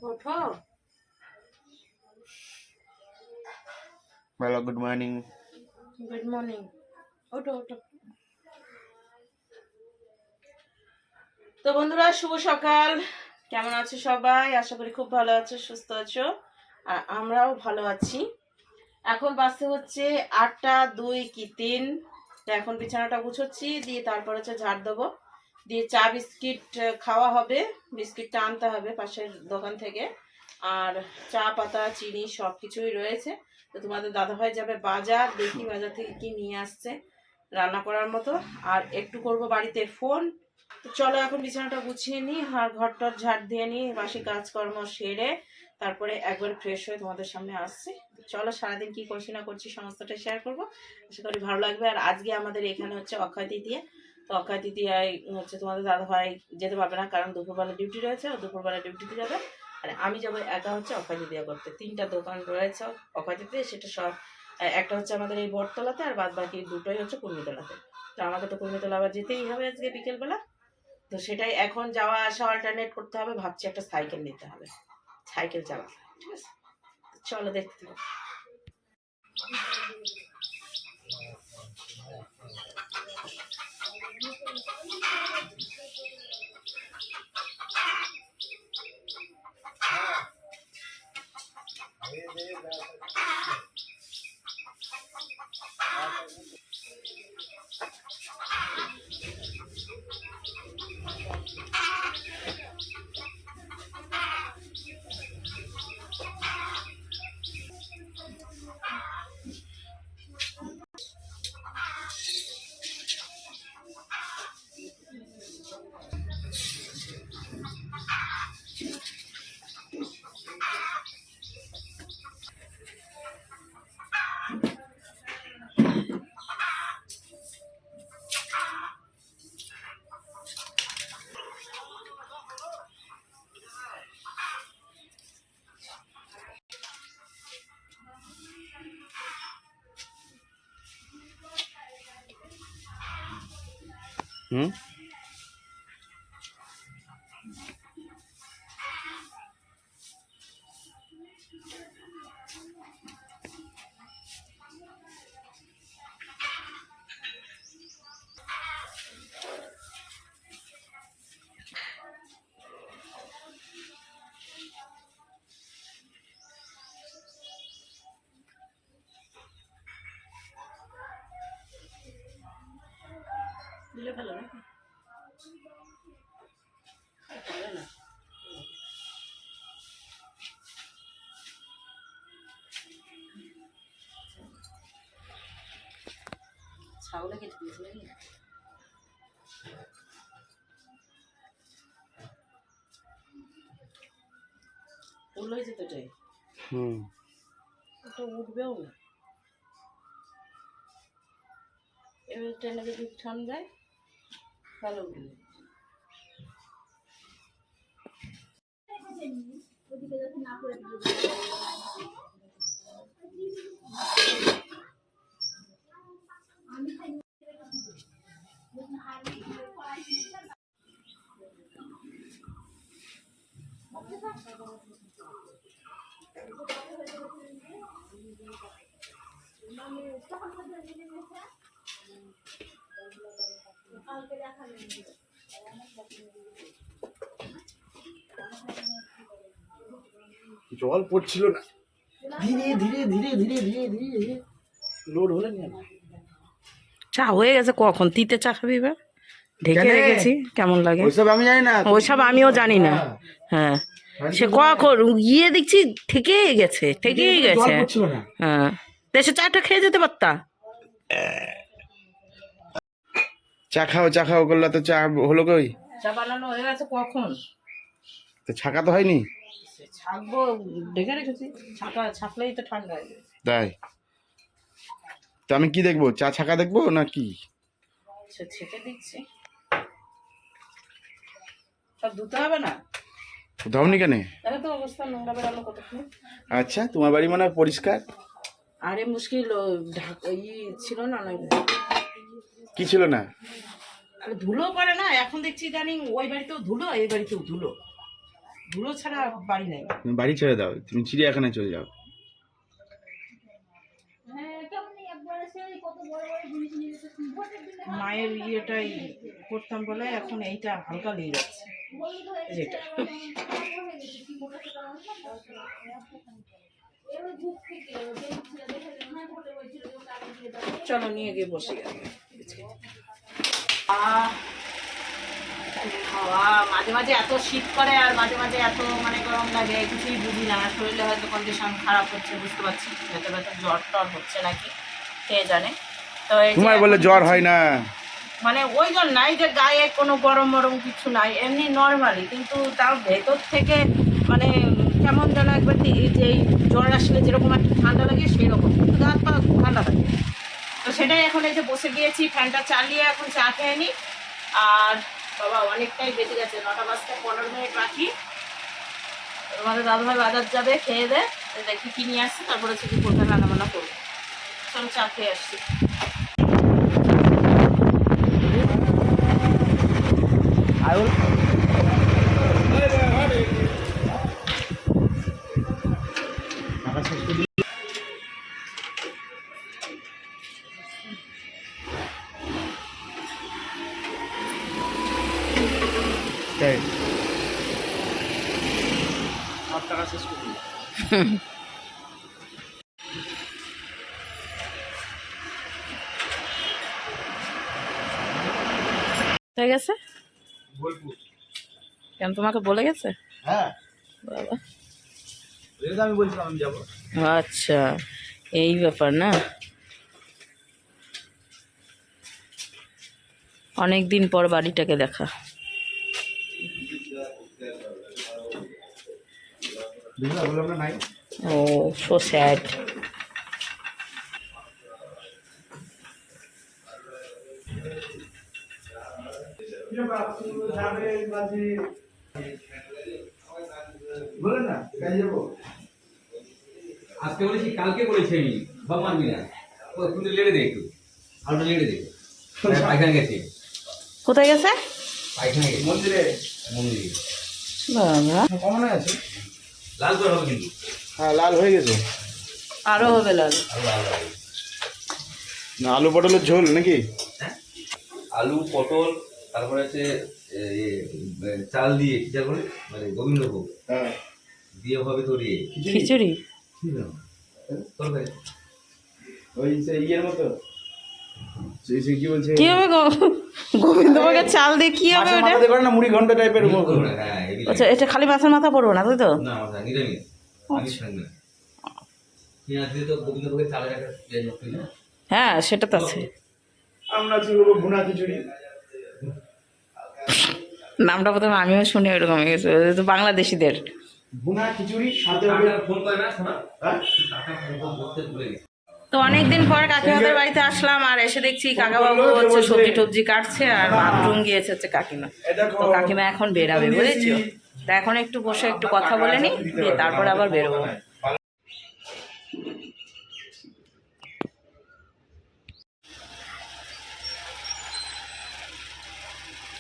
ওঠো। Hello, good morning. Good morning. ওঠো ওঠো। তো বন্ধুরা, শুভ সকাল। কেমন আছো সবাই? আশা করি খুব ভালো আছো, সুস্থ আছো, আর আমরাও ভালো আছি। এখন বাজতে হচ্ছে 8টা 2 কি 3। তো এখন বিছানাটা গুছোচ্ছি, দিয়ে তারপর হচ্ছে ঝাড় দেবো, দিয়ে চা বিস্কিট খাওয়া হবে। বিস্কিটটা আনতে হবে পাশের দোকান থেকে, আর চা পাতা চিনি সব কিছুই রয়েছে। তো তোমাদের দাদাভাই যাবে বাজার, দেখি বাজার থেকে কি নিয়ে আসছে রান্না করার মতো। আর একটু করব বাড়িতে ফোন। তো চলো এখন বিছানাটা গুছিয়ে নিই, আর ঘরটার ঝাড় দিয়ে নিই, বাসি কাজকর্ম সেরে তারপরে একবার ফ্রেশ হয়ে তোমাদের সামনে আসছি। চলো সারাদিন কি করছি না করছি সমস্তটা শেয়ার করবো, আশা করি ভালো লাগবে। আর আজকে আমাদের এখানে হচ্ছে অক্ষয় তৃতীয়া। তো অক্ষয় তৃতীয়ায় হচ্ছে তোমাদের দাদাভাই যেতে পারবে না, কারণ দুপুরবেলা ডিউটি রয়েছে, ও দুপুরবেলা ডিউটিতে যাবে। আর আমি যাবো একা হচ্ছে অক্ষয় তৃতীয়া করতে। 3টা দোকান রয়েছে অক্ষয় তৃতীয়া, সেটা সব একটা হচ্ছে আমাদের এই বটতলাতে, আর বাদ বাকি দুটোই হচ্ছে কুর্মিতলাতে। তো আমাকে তো কুর্মিতলা আবার যেতেই হবে আজকে বিকেলবেলা। তো সেটাই এখন যাওয়া আসা অল্টারনেট করতে হবে, ভাবছি একটা সাইকেল নিতে হবে, সাইকেল চালাতে। ঠিক আছে, চলো দেখতে থাকো। হুম, দিলে ভালো নাকি? ভালো না, ছাগলে কেটে দিয়েছে নাকি? ফুল হয়েছে তো এটাই, ওটা উঠবেও না। এবার ট্রেনে যদি ছান যায় তাহলে উঠবে। জল পড়ছিল না, ধীরে ধীরে ধীরে ধীরে ধীরে ধীরে লোড হলে নিয়ে না। চা হয়ে গেছে কখন? তিতে চা খাবি এবার? ঢেকে রেখেছি, কেমন লাগে ওইসব আমি জানি না, ওইসব আমিও জানি না। হ্যাঁ, সে কখন গিয়ে দেখছি থেকেই গেছে, থেকেই গেছে। হ্যাঁ, দেশে চাটা খেয়ে যেতে পারতা। চা খাও করলে তো চা হলো কই? চা বানানো হয়ে গেছে কখন? তো ছাকা তো হয়নি। ছাকবো, ঢেকে রেখেছি। ছাকলেই তো ঠান্ডা হয়ে যাবে। তাই তো আমি কি দেখবো, চা ছাকা দেখবো না কি? ছেঁকে দিচ্ছি, সব ধুতে হবে না? ধাওনি কেন? দেখো তো অবস্থা, নোংরা বেরালো কতক্ষণ। আচ্ছা, তোমার বাড়ি মানে পরিষ্কার? আরে মুশকিল, ছিল না না কি ছিল না? আরে ধুলো পড়ে না এখন, দেখছি ইদানিং ওই বাড়িতেও ধুলো এই বাড়িতেও ধুলো। ধুলো ছাড়া বাড়ি নেই। তুমি বাড়ি ছেড়ে দাও, তুমি চিড়িয়াখানায় চলে যাও। মায়ের ইয়েটাই করতাম বলে এখন এইটা হালকা লেগে যাচ্ছে। যেটা চলো নিয়ে গিয়ে বসে গেছে। হাওয়া মাঝে মাঝে এত শীত করে আর মাঝে মাঝে এত মানে গরম লাগে, কিছুই বুঝি না। শরীরে হয়তো কন্ডিশন খারাপ হচ্ছে, বুঝতে পারছি। ভেতর ভেতর জ্বর টর হচ্ছে নাকি কে জানে। তো এই যে তোমার বলে জ্বর হয় না, মানে ওই জন্য নাই যে গায়ে কোনো গরম মরম কিছু নাই, এমনি নর্মালি, কিন্তু তাও ভেতর থেকে মানে কেমন যেন একবার যে জ্বর আসলে যেরকম একটা ঠান্ডা লাগে সেই রকম, কিন্তু গা হাত পা ঠান্ডা লাগে। তো সেটাই এখন এই যে বসে গিয়েছি, ফ্যানটা চালিয়ে এখন চা খেয়ে নিই। আর বাবা অনেকটাই বেঁচে গেছে, 9টা বাজতে 15 মিনিট বাকি। তোমাদের দাদাভাই বাজার যাবে, খেয়ে দে দেখি কি নিয়ে আসছে, তারপরে হচ্ছে কি কোথায় রান্না বান্না করবো। চলো চা খেয়ে আসছি। তাই 8 টাকা শেষ করে দিই। হয়ে গেছে বোলপুর। কেন, তোমাকে বলে গেছে? হ্যাঁ, বাবা এটা আমি বলছিলাম আমি যাবো। আচ্ছা, এই ব্যাপার না। অনেক দিন পর বাড়িটাকে দেখা। বললাম না নাই। ও সো স্যাড। বলেন না কাজে যাবো। আজকে বলেছি, কালকে বলেছি আমি, সব মানবি না। ও তুমি লেড়ে দে একটু, আলুটা লেড়ে দে। পায়খানা গেছে, কোথায় গেছে? পায়খানা গেছে মন্দিরে মন্দিরে। বাবা কমন আছে। লাল করে হবে কিন্তু, হ্যাঁ লাল হয়ে গেছে। আরো হবে লাল। আলু লাল হবে। না আলু পটলের ঝোল নাকি? হ্যাঁ, আলু পটল, তারপরে আছে চাল দিয়ে কি চাল বলে, মানে গোবিন্দভোগ হ্যাঁ দিয়ে হবে তোর ইয়ে খিচুড়ি। তরকারি। ওই যে ইয়ের মতো, সেই সে কি বলছে, কি হবে গোবিন্দভোগের চাল দিয়ে কি হবে ওটা? মাথাতে করে না মুড়ি ঘন্টা টাইপের মতো। হ্যাঁ, এগুলো। আচ্ছা, এটা খালি মাছের মাথা পড়বো না, তাই তো? না মাথা নিরামিষ, আমিষ থাকবে না। পেঁয়াজ দিয়ে তো গোবিন্দভোগের চালের একটা পেঁয়াজ নষ্ট হয়ে যায়। হ্যাঁ সেটা তো আছে। আমরা কি বলবো, ভুনা খিচুড়ি। নামটা প্রথমে আমিও শুনি ওইরকম হয়ে গেছে, ওই তো বাংলাদেশিদের। ভুনা খিচুড়ি সাথে হবে। কাকা ফোন করে না শোনা, হ্যাঁ? কাকা ফোন করতে ভুলে গেছে। তো অনেকদিন পর কাকিমাদের বাড়িতে আসলাম, আর এসে দেখছি কাকাবাবু হচ্ছে সবজি টবজি কাটছে আর বাথরুম গিয়েছে হচ্ছে কাকিমা। তো কাকিমা এখন বেরাবে, বুঝেছো? তা এখন একটু বসে একটু কথা বলে নি, দিয়ে তারপর আবার বেরোবো।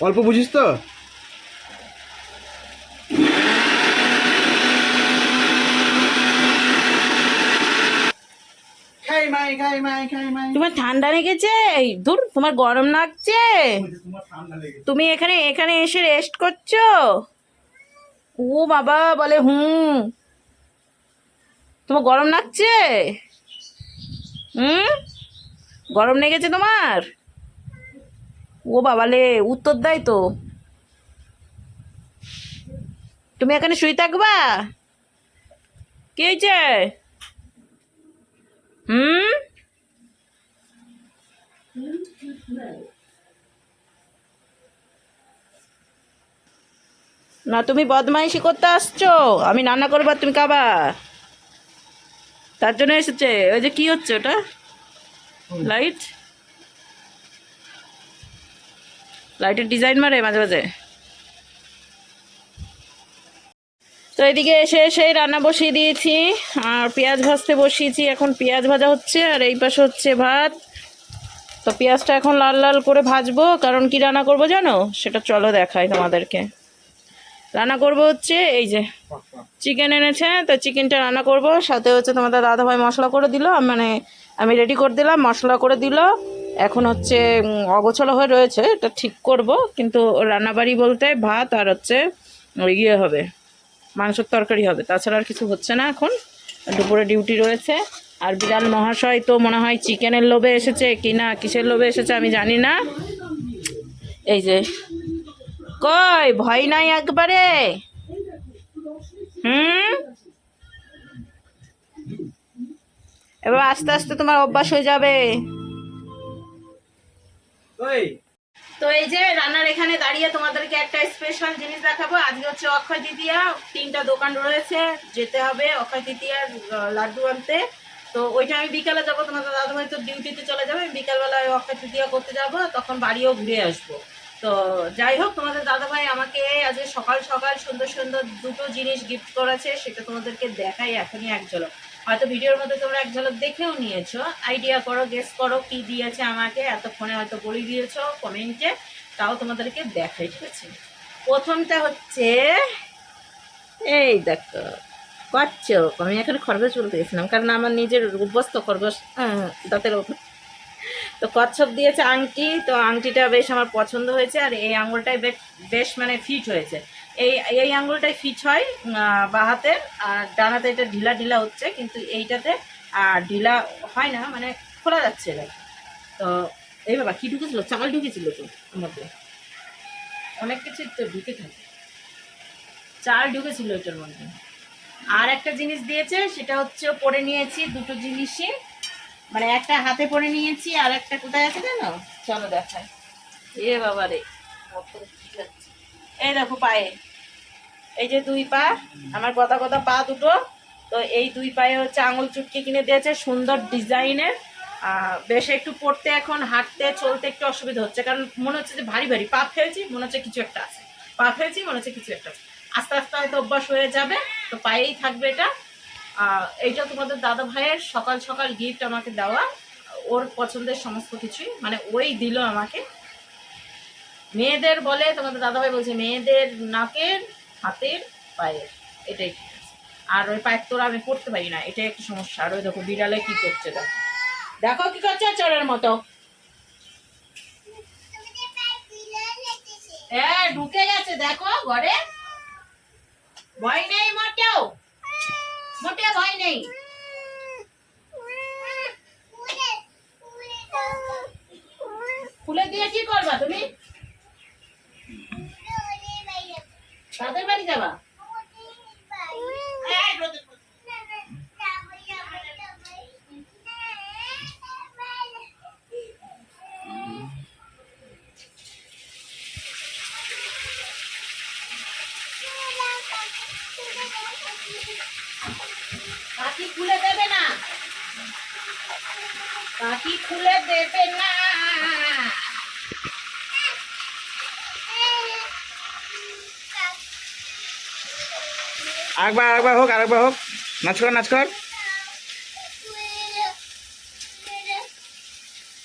অল্প বুঝিস তো? খাই মাই খাই মাই খাই মাই। তোমার ঠান্ডা লেগেছে? দূর, তোমার গরম লাগছে? তোমার ঠান্ডা লেগেছে। তুমি এখানে এখানে এসে রেস্ট করছো? ও বাবা বলে হুম। তোমার গরম লাগছে? হুম, গরম লেগেছে তোমার? ও বাবালে উত্তর দেয় তো। তুমি এখানে শুয়ে থাকবা? কি হয়েছে? হুম, না তুমি বদমাইশি করতে আসছো, আমি রান্না করবো আর তুমি খাবা, তার জন্য এসেছে। ওই যে কি হচ্ছে ওটা, লাইট, লাইটের ডিজাইন মারে মাঝে মাঝে। তো এদিকে এসে সেই রান্না বসিয়ে দিয়েছি আর পেঁয়াজ ভাজতে বসিয়েছি, এখন পেঁয়াজ ভাজা হচ্ছে আর এই পাশে হচ্ছে ভাত। তো পেঁয়াজটা এখন লাল লাল করে ভাজবো, কারণ কি রান্না করবো জানো, সেটা চলো দেখাই তোমাদেরকে। রান্না করব হচ্ছে এই যে চিকেন এনেছে, তো চিকেনটা রান্না করব। সাথে হচ্ছে তোমাদের দাদাভাই মশলা করে দিল, মানে আমি রেডি করে দিলাম, মশলা করে দিল। এখন হচ্ছে অগোছালো হয়ে রয়েছে, এটা ঠিক করব। কিন্তু রান্নাবাড়ি বলতে ভাত আর হচ্ছে ইয়ে হবে, মাংসের তরকারি হবে, তাছাড়া আর কিছু হচ্ছে না। এখন দুপুরে ডিউটি রয়েছে। আর বিড়াল মহাশয় তো মনে হয় চিকেনের লোভে এসেছে কি না কিসের লোভে এসেছে আমি জানি না। এই যে কই ভয় নাই একবারে। এবার আস্তে আস্তে তোমার অভ্যাস হয়ে যাবে। তো এই যে রান্নার এখানে দাঁড়িয়ে তোমাদেরকে একটা স্পেশাল জিনিস দেখাবো। আজকে হচ্ছে অক্ষয় তৃতীয়া, 3টা দোকান রয়েছে, যেতে হবে অক্ষয় তৃতীয়ার লাড্ডু আনতে। তো ওইটা আমি বিকালে যাবো, তোমাদের দাদাভাই তো ডিউটিতে চলে যাবে, বিকালবেলায় অক্ষয় তৃতীয়া করতে যাব, তখন বাড়িও ঘুরে আসবো। তো যাই হোক, তোমাদের দাদাভাই আমাকে আজকে সকাল সকাল সুন্দর সুন্দর 2টো জিনিস গিফট করেছে, সেটা তোমাদেরকে দেখাই এখনই এক ঝলক। হয়তো ভিডিওর মধ্যে তোমরা এক ঝলক দেখেও নিয়েছো, আইডিয়া করো, গেস করো কি দিয়েছে আমাকে, এতক্ষণে হয়তো বলে দিয়েছো কমেন্টে, তাও তোমাদেরকে দেখাই, ঠিক আছে। প্রথমটা হচ্ছে এই দেখো কচ্ছপ। আমি এখানে খরগোশ বলতে গেছিলাম, কারণ আমার নিজের অভ্যস্ত খরগোশ দাঁতের ওপর। তো কচ্ছপ দিয়েছে আংটি, তো আংটিটা বেশ আমার পছন্দ হয়েছে। আর এই আঙুলটাই বেশ মানে ফিট হয়েছে। এই আঙুলটাই ফিট হয় বাঁ হাতের, আর ডান হাতে এটা ঢিলা ঢিলা হচ্ছে, কিন্তু এইটাতে ঢিলা হয় না, মানে খোলা যাচ্ছে না। তো এই বাবা কী ঢুকেছিল, চাল ঢুকেছিল তো আমাদের, অনেক কিছু তো ঢুকে থাকে, চাল ঢুকেছিল এটার মধ্যে। আর একটা জিনিস দিয়েছে, সেটা হচ্ছে পরে নিয়েছি 2টো জিনিসই, মানে একটা হাতে পরে নিয়েছি, আর একটা কোথায় আছে জানো, চলো দেখায়। এ বাবা রে, এই দেখো পায়ে, এই যে 2 পা, আমার গদা গদা পা দুটো। তো এই 2 পায়ে হচ্ছে আঙুল চুটকি কিনে দিয়েছে, সুন্দর ডিজাইনের। বেশ একটু পড়তে, এখন হাঁটতে চলতে একটু অসুবিধা হচ্ছে, কারণ মনে হচ্ছে যে ভারী ভারী পা ফেলছি, মনে হচ্ছে কিছু একটা আছে, পা ফেলছি মনে হচ্ছে কিছু একটা আছে। আস্তে আস্তে হয়তো অভ্যাস হয়ে যাবে, তো পায়েই থাকবে এটা। এইটা তোমাদের দাদা ভাইয়ের সকাল সকাল গিফট আমাকে দেওয়া, ওর পছন্দের সমস্ত কিছুই, মানে ওই দিল আমাকে। মেয়েদের বলে, তোমাদের দাদা ভাই বলছে মেয়েদের নাকের, হাতের, পায়ের, এটাই ঠিক আছে। আর ওই পায়ের তোরা আমি পড়তে পারি না, এটাই একটু সমস্যা। আর ওই দেখো বিড়ালে কি করছে, দেখো দেখো কি করছে চোরের মতো। হ্যাঁ ঢুকে গেছে, দেখো ঘরে। ভয় নেই মোটেও, মোটেও ভয় নেই। খুলে দিয়ে কি করবা তুমি, তাদের বাড়ি যাবা? পাখি খুলে দেবে না, পাখি খুলে দেবে না। আরেকবার হোক, আরেকবার হোক, নাচ কর, নাচ কর,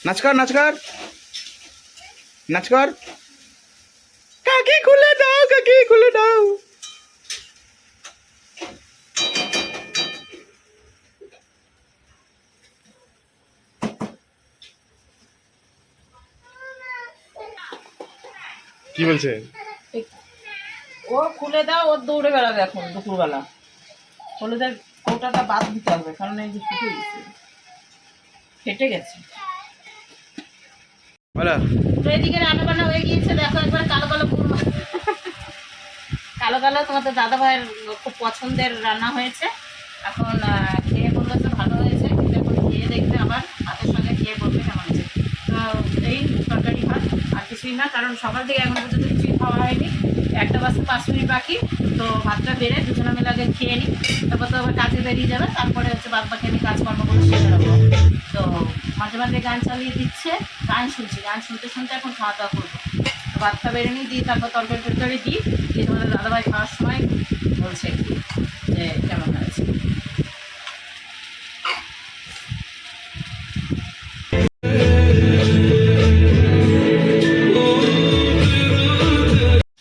নাচ কর, নাচ কর, নাচ কর। কাকি খুলে দাও, কাকি খুলে দাও। কি বলছে ও? খুলে দাও, ও দৌড়ে বেড়াবে এখন দুপুরবেলা। খুলে দেয়, কোটাটা বাদ দিতে হবে, কারণ এই যে ফেটে গেছে, ফেটে গেছে। বলো। তো এদিকে রান্না বান্না হয়ে গিয়েছে, দেখো একবার কালো কালো কুরমা, কালো কালো তোমাদের দাদা ভাইয়ের খুব পছন্দের রান্না হয়েছে। এখন খেয়ে বললো তো ভালো হয়েছে, কিন্তু এখন খেয়ে দেখবে, আবার ভাতের সঙ্গে খেয়ে বলবে কেমন হয়েছে। তো এই তরকারি ভাত, আর কিছুই না, কারণ সকাল থেকে এখন পর্যন্ত কিছুই খাওয়া হয়নি। 1টা বাজতে 5 মিনিট বাকি, তো ভাতটা বেড়ে দুজনে মিলে আগে খেয়ে নিই, তারপর তো আবার কাজে বেরিয়ে যাবে, তারপরে হচ্ছে বাদ বাকি আমি কাজকর্মগুলো সেরে নেবো। তো মাঝে মাঝে গান চালিয়ে দিচ্ছে, গান শুনছি, গান শুনতে শুনতে এখন খাওয়া দাওয়া করবো। তো ভাতটা বেড়ে নিই, দিই, তারপর তরকারি টরকারি দিই, দিয়ে তোমাদের দাদাভাই খাওয়ার সময় বলছে যে কেমন হয়েছে।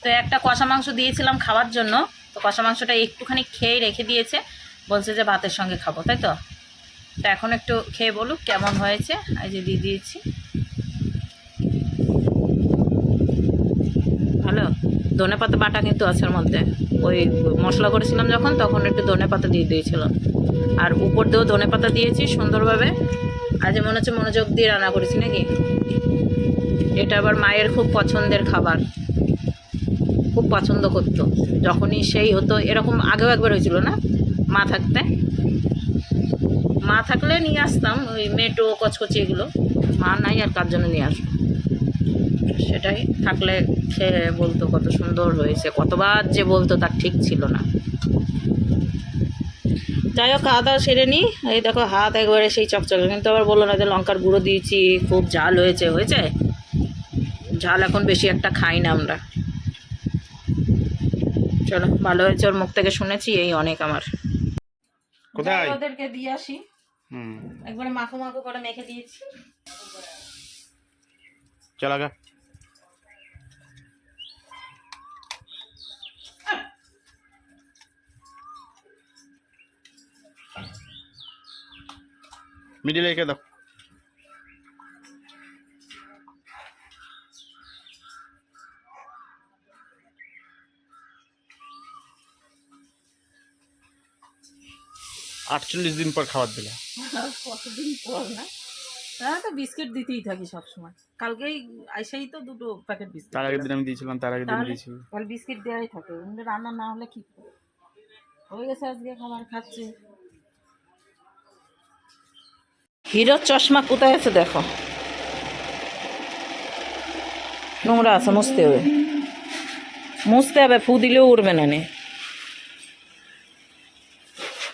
তো একটা কষা মাংস দিয়েছিলাম খাওয়ার জন্য, তো কষা মাংসটা একটুখানি খেয়ে রেখে দিয়েছে, বলছে যে ভাতের সঙ্গে খাবো, তাই তো। তো এখন একটু খেয়ে বলুক কেমন হয়েছে। এই যে দিয়ে দিয়েছি, ভালো। ধনেপাতা বাটা কিন্তু আছে এর মধ্যে, ওই মশলা করেছিলাম যখন তখন একটু ধনেপাতা দিয়ে দিয়েছিলাম, আর উপর দিয়েও ধনেপাতা দিয়েছি সুন্দরভাবে। আজ মনে হচ্ছে মনোযোগ দিয়ে রান্না করেছি নাকি। এটা আবার মায়ের খুব পছন্দের খাবার, খুব পছন্দ করতো যখনই সেই হতো। এরকম আগেও একবার হয়েছিল না, মা থাকলে নিয়ে আসতাম ওই মেটো কচকচি এগুলো, মা নাই আর কার জন্য নিয়ে আসবো। সেটাই থাকলে খেয়ে বলতো কত সুন্দর হয়েছে, কতবার যে বলতো তার ঠিক ছিল না। যাই হোক, খাওয়া দাওয়া সেরে নিই। এই দেখো হাত একবারে সেই চকচকে, কিন্তু আবার বললো না যে লঙ্কার গুঁড়ো দিয়েছি, খুব ঝাল হয়েছে। ঝাল এখন বেশি একটা খাই না আমরা। চলো, ভালো হয়েছে, ওর মুখ থেকে শুনেছি, এই অনেক আমার। কোথায় ওদেরকে দিয়ে আসি, একবারে মাখো মাখো করে মেখে দিয়েছি। চল আগা। মিডিলে রেখে দাও। আটচল্লিশ দিন পর খাবার দিলা। কতদিন পর না, তারা তো বিস্কিট দিতেই থাকি সবসময়। কালকেই আইসাই তো 2টো প্যাকেট বিস্কিট। তার আগের দিন আমি দিয়েছিলাম, তার আগের দিন দিয়েছিল। কাল বিস্কিট দেওয়াই থাকে, কিন্তু রান্না না হলে কি হয়ে গেছে আজকে খাবার খাচ্ছে। হিরোর চশমা কোথায় আছে দেখো, নোংরা আছে, মুছতে হবে, ফু দিলেও উঠবে না।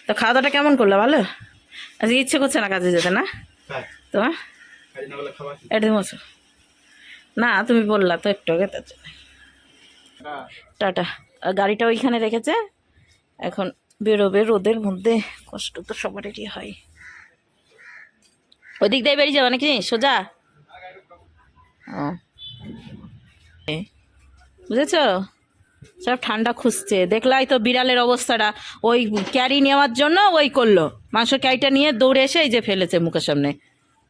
তো খাওয়া দাওয়াটা কেমন করলে ভালো? আজকে ইচ্ছে করছে না কাজে যেতে, না তো এটা মশো না, তুমি বললা তো একটু আগে, তার জন্য টাটা। গাড়িটা ওইখানে রেখেছে, এখন বেরোবে রোদের মধ্যে, কষ্ট তো সবারই হয়। ওই দিক দিয়ে বেরিয়ে যাবে নাকি সোজা? ও বুঝেছ, সব ঠান্ডা খুঁজছে। দেখলাই তো বিড়ালের অবস্থাটা, ওই ক্যারি নেওয়ার জন্য ওই করলো, মাংস ক্যারিটা নিয়ে দৌড়ে এসে এই যে ফেলেছে মুখের সামনে,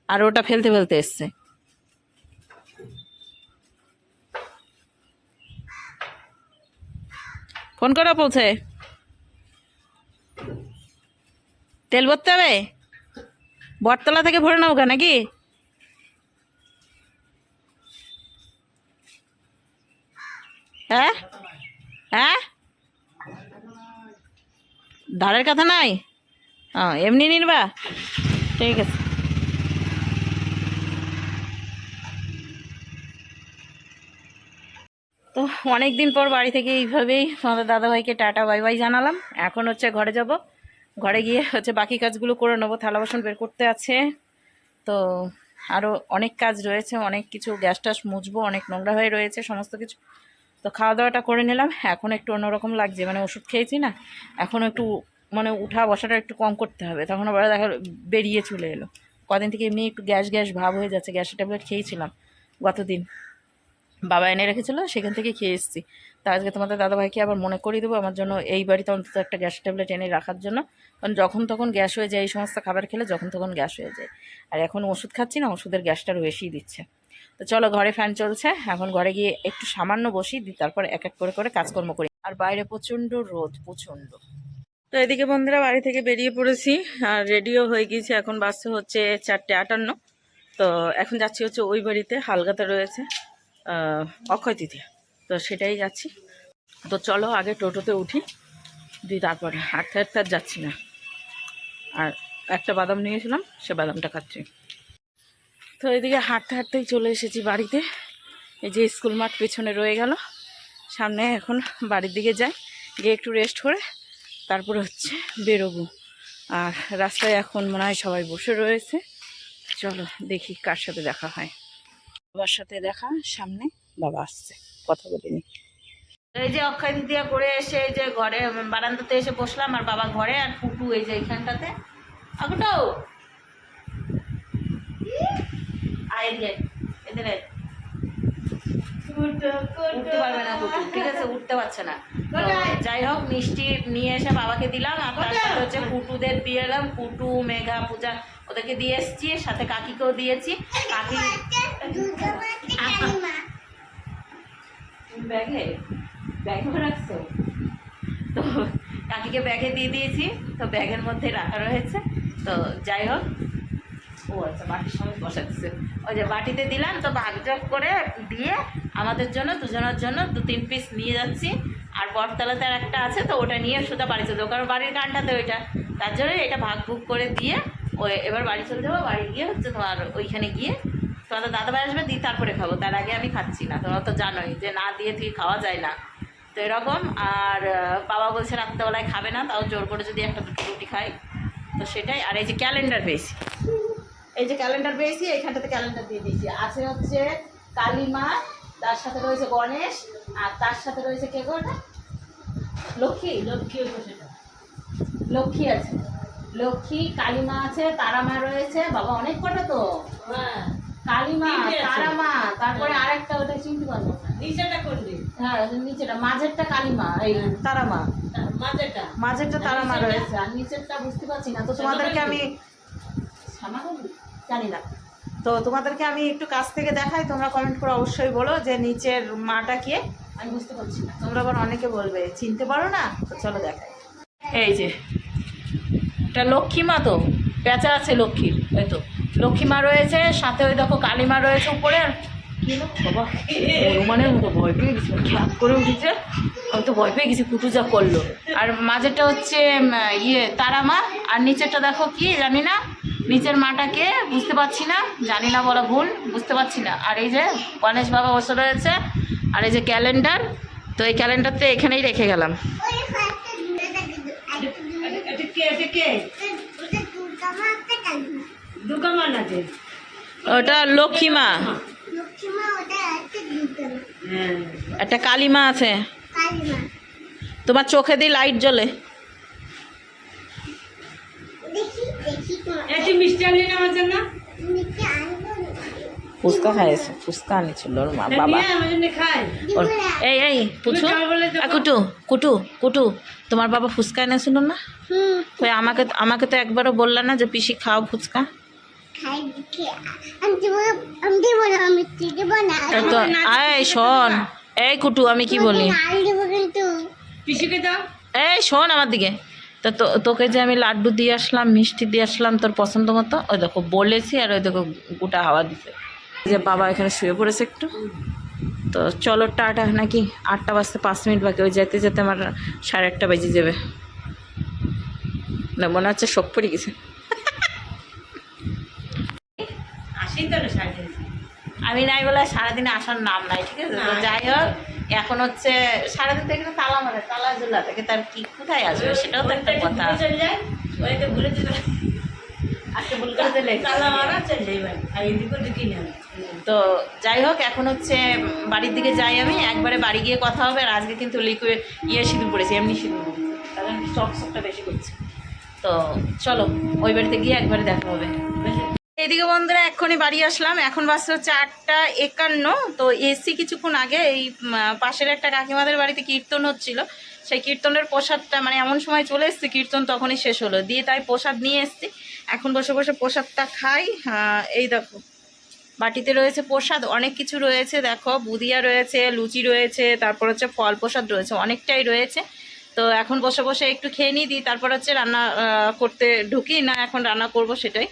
আর ওটা ফেলতে ফেলতে এসছে। ফোন করা পৌঁছে, তেল ভরতে হবে, বটতলা থেকে ভরে নাও নাকি? হ্যাঁ হ্যাঁ, ধারের কথা নাই, এমনি নিবা, ঠিক আছে। তো অনেক দিন পর বাড়ি থেকে এইভাবেই আমাদের দাদাভাইকে টাটা বাই বাই জানালাম। এখন হচ্ছে ঘরে যাব, ঘরে গিয়ে হচ্ছে বাকি কাজগুলো করে নেবো। থালা বাসন বের করতে আছে, তো আরও অনেক কাজ রয়েছে, অনেক কিছু, গ্যাস ট্যাস মুছবো, অনেক নোংরা হয়ে রয়েছে সমস্ত কিছু। তো খাওয়া দাওয়াটা করে নিলাম, এখন একটু অন্যরকম লাগছে, মানে ওষুধ খেয়েছি না, এখন একটু মানে উঠা বসাটা একটু কম করতে হবে। তখন আবার দেখা বেরিয়ে চলে এলো, কদিন থেকে এমনি একটু গ্যাস গ্যাস ভাব হয়ে যাচ্ছে। গ্যাসের ট্যাবলেট খেয়েছিলাম গতদিন, বাবা এনে রেখেছিলো, সেখান থেকে খেয়ে এসেছি। তা আজকে তোমাদের দাদাভাইকে আবার মনে করিয়ে দেবো আমার জন্য এই বাড়িতে অন্তত একটা গ্যাস ট্যাবলেট এনে রাখার জন্য, কারণ যখন তখন গ্যাস হয়ে যায়, এই সমস্ত খাবার খেলে যখন তখন গ্যাস হয়ে যায়। আর এখন ওষুধ খাচ্ছি না, ওষুধের গ্যাসটা আরও বেশিই দিচ্ছে। তো চলো, ঘরে ফ্যান চলছে, এখন ঘরে গিয়ে একটু সামান্য বসি, দিই তারপর এক এক করে করে কাজকর্ম করি। আর বাইরে প্রচণ্ড রোদ, প্রচণ্ড। তো এদিকে বন্ধুরা বাড়ি থেকে বেরিয়ে পড়েছি, আর রেডিও হয়ে গিয়েছি। এখন বাসে হচ্ছে 4:58। তো এখন যাচ্ছি হচ্ছে ওই বাড়িতে, হালগাতে রয়েছে অক্ষয় তৃতীয়া, তো সেটাই যাচ্ছি। তো চলো আগে টোটোতে উঠি, দিয়ে তারপরে হাঁটতে যাচ্ছি না। আর একটা বাদাম নিয়েছিলাম, সে বাদামটা খাচ্ছি। তো এদিকে হাঁটতেই চলে এসেছি বাড়িতে। এই যে স্কুল মাঠ পেছনে রয়ে গেল, সামনে এখন বাড়ির দিকে যাই, গিয়ে একটু রেস্ট করে তারপরে হচ্ছে বেরোবো। আর রাস্তায় এখন মনে হয় সবাই বসে রয়েছে, চলো দেখি কার সাথে দেখা হয়। বাবার সাথে দেখা, সামনে বাবা আসছে, কথা বলিনি। এই যে অক্ষয় তৃতীয়া করে এসে এই যে ঘরে বারান্দাতে এসে বসলাম, আর বাবা ঘরে, আর পুটু এই যে এইখানটাতে। আগুটাও আয় এদিকে, উঠতে পারবে না কুটু, ঠিক আছে, উঠতে পারছে না। তো যাই হোক, মিষ্টি নিয়ে এসে বাবাকে দিলাম, আর তার সাথে হচ্ছে কুটুদের দিয়ে এলাম, কুটু, মেঘা, পূজা ওদেরকে দিয়ে এসছি, সাথে কাকিকেও দিয়েছি। কাকি ব্যাগে ব্যাগে রাখছো তো, কাকিকে ব্যাগে দিয়ে দিয়েছি, তো ব্যাগের মধ্যে রাখা রয়েছে। তো যাই হোক, ও আচ্ছা বাটির সঙ্গে বসাচ্ছে, ওই যে বাটিতে দিলাম। তো ভাগযোগ করে দিয়ে আমাদের জন্য, দুজনের জন্য 2-3 পিস নিয়ে যাচ্ছি। আর বটতলাতে আর একটা আছে, তো ওটা নিয়ে সোজা বাড়ি চলে যাবো, কারণ বাড়ির গানটাতে ওইটা, তার জন্য এটা ভাগ ভুগ করে দিয়ে ওই এবার বাড়ি চলে যাবো। বাড়ি গিয়ে হচ্ছে তোমার ওইখানে গিয়ে তোমাদের দাদাভাই আসবে, দিয়ে তারপরে খাবো, তার আগে আমি খাচ্ছি না। তোমরা তো জানোই যে না দিয়ে তুই খাওয়া যায় না, তো এরকম। আর বাবা বলছে রাত্রেবেলায় খাবে না, তাও জোর করে যদি 1-2 রুটি খাই, তো সেটাই। আর এই যে ক্যালেন্ডার পেয়েছি, এই যে ক্যালেন্ডার পেয়েছি, এইখানটাতে ক্যালেন্ডার দিয়ে দিয়েছি। আছে হচ্ছে কালীমা, তার সাথে রয়েছে গণেশ, আর তার সাথে রয়েছে কে গো ওটা? লক্ষ্মী। লক্ষ্মী হচ্ছে সেটা, লক্ষ্মী আছে, লক্ষ্মী, কালীমা আছে, তারামা রয়েছে। বাবা অনেক কটা তো, কালীমা, তারামা, তারপরে আরেকটা ওটা চিনতে পারবো না, নিচেটা করবি, হ্যাঁ নিচেটা, মাঝেরটা কালীমা, এই তারামা, মাঝেরটা তারামা রয়েছে, আর নিচেরটা বুঝতে পারছি না। তো তোমাদেরকে আমি জানি না, তো তোমাদেরকে আমি একটু কাছ থেকে দেখাই, তোমরা কমেন্ট করে অবশ্যই বলো যে নিচের মাটা কে, আমি বুঝতে পারছি না। তোমরা আবার অনেকে বলবে চিনতে পারো না, তো চলো দেখাই। এই যে এটা লক্ষ্মী মা, তো পেঁচা আছে লক্ষ্মীর, ওই তো লক্ষ্মী মা রয়েছে, সাথে ওই দেখো কালী মা রয়েছে উপরে। আর কি হলো বাবা, হনুমানের মতো ভয় পেয়ে গেছি, খ্যাপ করে উঠেছে, আমি তো ভয় পেয়ে গেছি, কুটু যা করলো। আর মাঝেরটা হচ্ছে তারা মা, আর নিচেরটা দেখো কি জানি না, নিচের মাটাকে বুঝতে পারছি না, জানি না বলা ভুল, বুঝতে পারছি না। আর এই যে গণেশ বাবা বসে রয়েছে, আর এই যে ক্যালেন্ডার, তো এই ক্যালেন্ডারটা এখানেই রেখে গেলাম। ওটা লক্ষ্মী মা, একটা কালী মা আছে, তোমার চোখে দিয়ে লাইট জ্বলে। ফুচকা খাইছে, ফুচকা আনিছিল ওর মা বাবা। এই এই পুচু, কুটু কুটু কুটু, তোমার বাবা ফুচকা এনেছিল না? কই আমাকে আমাকে তো একবারও বললা না যে পিসি খাও ফুচকা। তো এই শোন, এই কুটু আমি কি বলি, এই শোন আমার দিকে, তা তোকে যে আমি লাড্ডু দিয়ে আসলাম, মিষ্টি দিয়ে আসলাম তোর পছন্দ মতো, ওই দেখো বলেছি, আর ওই দেখো গোটা হাওয়া দিছে। যে বাবা এখানে শুয়ে পড়েছে একটু। তো চলো টাটা, নাকি 8টা বাজতে 5 মিনিট বাকি, ওই যেতে যেতে আমার 1:30 বেজে যাবে না, মনে হচ্ছে শোক পড়ে গেছে। আমি নাই বলে সারাদিনে আসার নাম নাই, ঠিক আছে। তো যাই হোক, এখন হচ্ছে সারাদিন থেকে তালা মারে, তালা জোলা থেকে তার কি কোথায় আসবে, সেটাও তো একটা কথা। তো যাই হোক, এখন হচ্ছে বাড়ির দিকে যাই আমি, একবারে বাড়ি গিয়ে কথা হবে। আর আজকে কিন্তু লিকুইড সিঁদুর পড়েছি, এমনি সিঁদুর পড়েছি, কারণ চকচকটা বেশি করছে। তো চলো ওই বাড়িতে গিয়ে একবারে দেখা হবে। এইদিকে বন্ধুরা এক্ষুনি বাড়ি আসলাম, এখন বাজছে হচ্ছে 8:51। তো এসি কিছুক্ষণ আগে, এই পাশের একটা কাকিমাদের বাড়িতে কীর্তন হচ্ছিল, সেই কীর্তনের প্রসাদটা মানে এমন সময় চলে এসেছি, কীর্তন তখনই শেষ হলো, দিয়ে তাই প্রসাদ নিয়ে এসেছি। এখন বসে বসে প্রসাদটা খাই। এই দেখো বাটিতে রয়েছে প্রসাদ, অনেক কিছু রয়েছে, দেখো বুদিয়া রয়েছে, লুচি রয়েছে, তারপর হচ্ছে ফল প্রসাদ রয়েছে, অনেকটাই রয়েছে। তো এখন বসে বসে একটু খেয়ে নিই, দিই তারপর হচ্ছে রান্না করতে ঢুকি, না এখন রান্না করব সেটাই।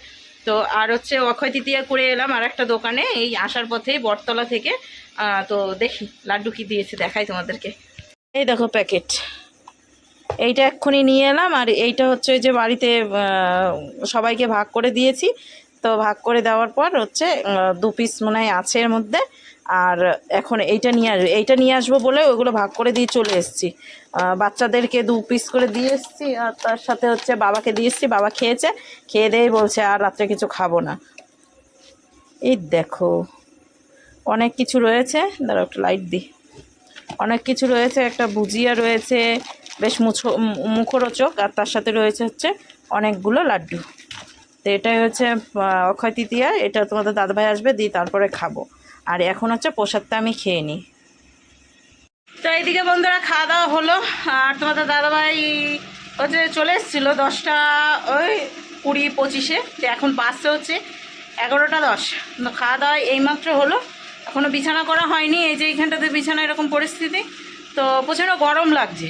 তো আর হচ্ছে অক্ষয় তৃতীয়া করে এলাম আর একটা দোকানে, এই আসার পথেই বটতলা থেকে। তো দেখি লাড্ডু কি দিয়েছে, দেখাই তোমাদেরকে। এই দেখো প্যাকেট, এইটা এক্ষুনি নিয়ে এলাম। আর এইটা হচ্ছে যে বাড়িতে সবাইকে ভাগ করে দিয়েছি, তো ভাগ করে দেওয়ার পর হচ্ছে 2 পিস মনে হয় আছে এর মধ্যে। আর এখন এইটা নিয়ে আসবো বলে ওইগুলো ভাগ করে দিয়ে চলে এসেছি। বাচ্চাদেরকে 2 পিস করে দিয়ে এসেছি, আর তার সাথে হচ্ছে বাবাকে দিয়ে এসেছি, বাবা খেয়েছে, খেয়ে দিয়ে বলছে আর রাত্রে কিছু খাবো না। এই দেখো অনেক কিছু রয়েছে, দাঁড়াও একটু লাইট দিই, অনেক কিছু রয়েছে, একটা ভুজিয়া রয়েছে বেশ মুখরোচক, আর তার সাথে রয়েছে হচ্ছে অনেকগুলো লাড্ডু। তো এটাই হচ্ছে অক্ষয় তৃতীয়া, এটা তোমাদের দাদাভাই আসবে, দিয়ে তারপরে খাবো। আর এখন হচ্ছে প্রসাদটা আমি খেয়ে নিই। তো এইদিকে বন্ধুরা খাওয়া দাওয়া হলো, আর তোমাদের দাদাভাই হচ্ছে চলে এসেছিলো 10টা ওই 20-25-এ, তো এখন বাসে হচ্ছে 11টা 10। তো খাওয়া দাওয়া এইমাত্র হলো, এখনও বিছানা করা হয়নি। এই যে এইখানটাতে বিছানা এরকম পরিস্থিতি, তো প্রচণ্ড গরম লাগছে।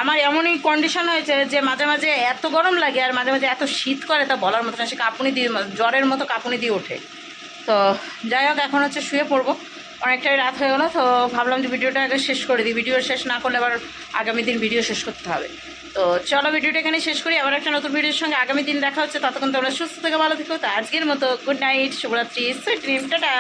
আমার এমনই কন্ডিশন হয়েছে যে মাঝে মাঝে এত গরম লাগে আর মাঝে মাঝে এত শীত করে, তা বলার মতো না। সে কাঁপুনি দিয়ে, জ্বরের মতো কাঁপুনি দিয়ে ওঠে। তো যাই হোক, এখন হচ্ছে শুয়ে পড়বো, অনেকটাই রাত হয়ে গেলো। তো ভাবলাম যে ভিডিওটা আগে শেষ করে দিই, ভিডিও শেষ না করলে আবার আগামী দিন ভিডিও শেষ করতে হবে। তো চলো ভিডিওটা এখানে শেষ করি, আবার একটা নতুন ভিডিওর সঙ্গে আগামী দিন দেখা হচ্ছে। ততক্ষণ তোমরা সুস্থ থেকে ভালো থেকো। তো আজকের মতো গুড নাইট, শুভরাত্রি, সুইট ড্রিম, টাটা।